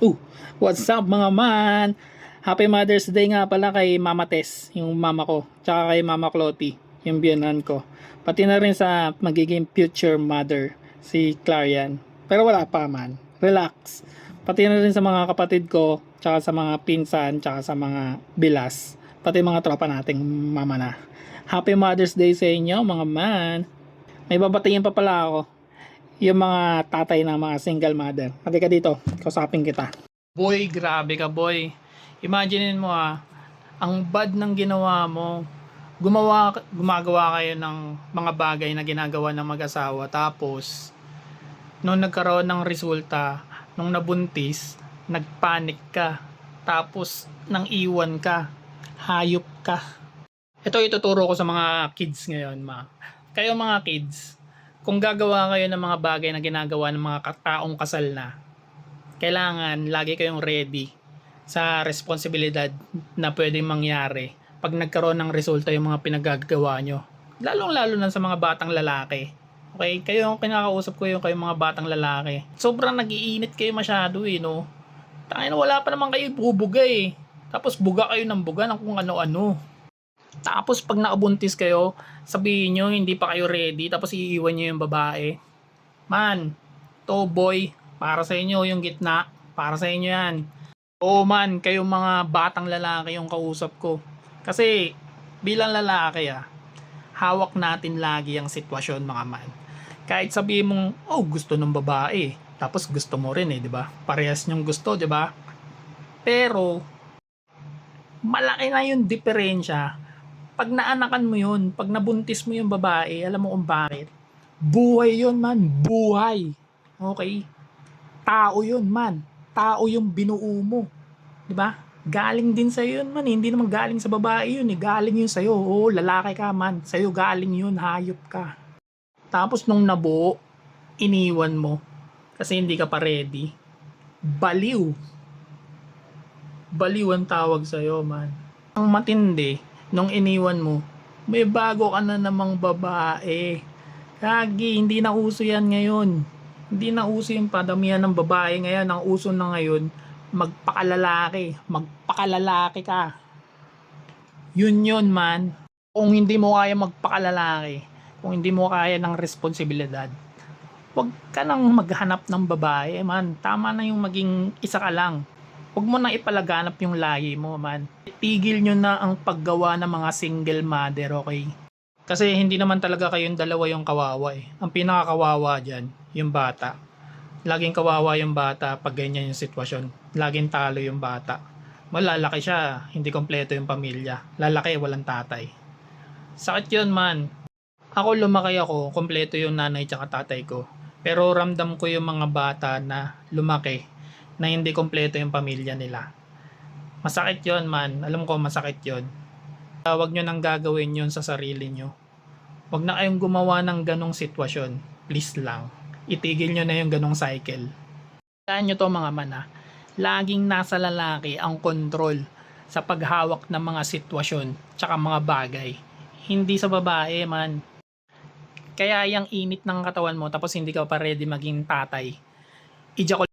Uh, what's up mga man? Happy Mother's Day nga pala kay Mama Tess, yung mama ko, tsaka kay Mama Clotty, yung biyenan ko. Pati na rin sa magiging future mother, si Clarian. Pero wala pa man, relax. Pati na rin sa mga kapatid ko, tsaka sa mga pinsan, tsaka sa mga bilas. Pati mga tropa nating mama na. Happy Mother's Day sa inyo mga man. May babatingin pa pala ako, yung mga tatay ng mga single mother. Halika dito, kausapin kita. Boy, grabe ka boy. Imaginin mo ang bad ng ginawa mo. Gumagawa kayo ng mga bagay na ginagawa ng mag-asawa. Tapos, nung nagkaroon ng resulta, nung nabuntis, nagpanik ka. Tapos, nang iwan ka. Hayop ka. Ito ituturo ko sa mga kids ngayon, ma. Kayo mga kids, kung gagawa kayo ng mga bagay na ginagawa ng mga taong kasal na, kailangan lagi kayong ready sa responsibilidad na pwedeng mangyari pag nagkaroon ng resulta yung mga pinagagawa nyo. Lalong-lalo na sa mga batang lalaki. Okay? Kayo ang kinakausap ko yung kayong mga batang lalaki. Sobrang nag-iinit kayo masyado no? Tangina, wala pa naman kayo bubuga Tapos buga kayo ng buga ng kung ano-ano. Tapos pag nakabuntis kayo, sabihin nyo hindi pa kayo ready, tapos iiwan nyo yung babae. Man, to boy, para sa inyo yung gitna, para sa inyo yan. Oo man, kayong mga batang lalaki yung kausap ko. Kasi bilang lalaki hawak natin lagi ang sitwasyon mga man. Kahit sabihin mong, oh gusto ng babae, tapos gusto mo rin di ba? Parehas nyong gusto, di ba? Pero malaki na yung diferensya pag naanakan mo yun, pag nabuntis mo yung babae, alam mo kung bakit? Buhay yun man, buhay. Okay? Tao yun man. Tao yung binuo mo. Diba? Galing din sa'yo yun man. Hindi naman galing sa babae yun Galing yun sa'yo. Oo, lalaki ka man. Sa'yo galing yun, hayop ka. Tapos nung nabuo, iniwan mo. Kasi hindi ka pa ready. Baliw. Baliw ang tawag sa'yo man. Ang matindi, nung iniwan mo, may bago ka na namang babae. Kagi, hindi na uso yan ngayon. Hindi na uso yung padamihan ng babae ngayon. Ang uso na ngayon, magpakalalaki. Magpakalalaki ka. Yun man. Kung hindi mo kaya magpakalalaki, kung hindi mo kaya ng responsibilidad, huwag ka nang maghanap ng babae man. Tama na yung maging isa ka lang. Huwag mo na ipalaganap yung lahi mo man. Tigil nyo na ang paggawa ng mga single mother, okay? Kasi hindi naman talaga kayong dalawa yung kawawa Ang pinakakawawa dyan, yung bata. Laging kawawa yung bata pag ganyan yung sitwasyon. Laging talo yung bata. Malalaki siya, hindi kompleto yung pamilya. Lalaki, walang tatay. Sakit yun man. Ako lumaki ako, kompleto yung nanay tsaka tatay ko. Pero ramdam ko yung mga bata na lumaki na hindi kompleto yung pamilya nila. Masakit yon man. Alam ko masakit yon. Huwag nyo nang gagawin yon sa sarili nyo. Huwag na kayong gumawa ng ganong sitwasyon. Please lang. Itigil nyo na yung ganong cycle. Kaya nyo to mga man laging nasa lalaki ang control sa paghawak ng mga sitwasyon tsaka mga bagay. Hindi sa babae man. Kaya yung init ng katawan mo tapos hindi ka pa ready maging tatay.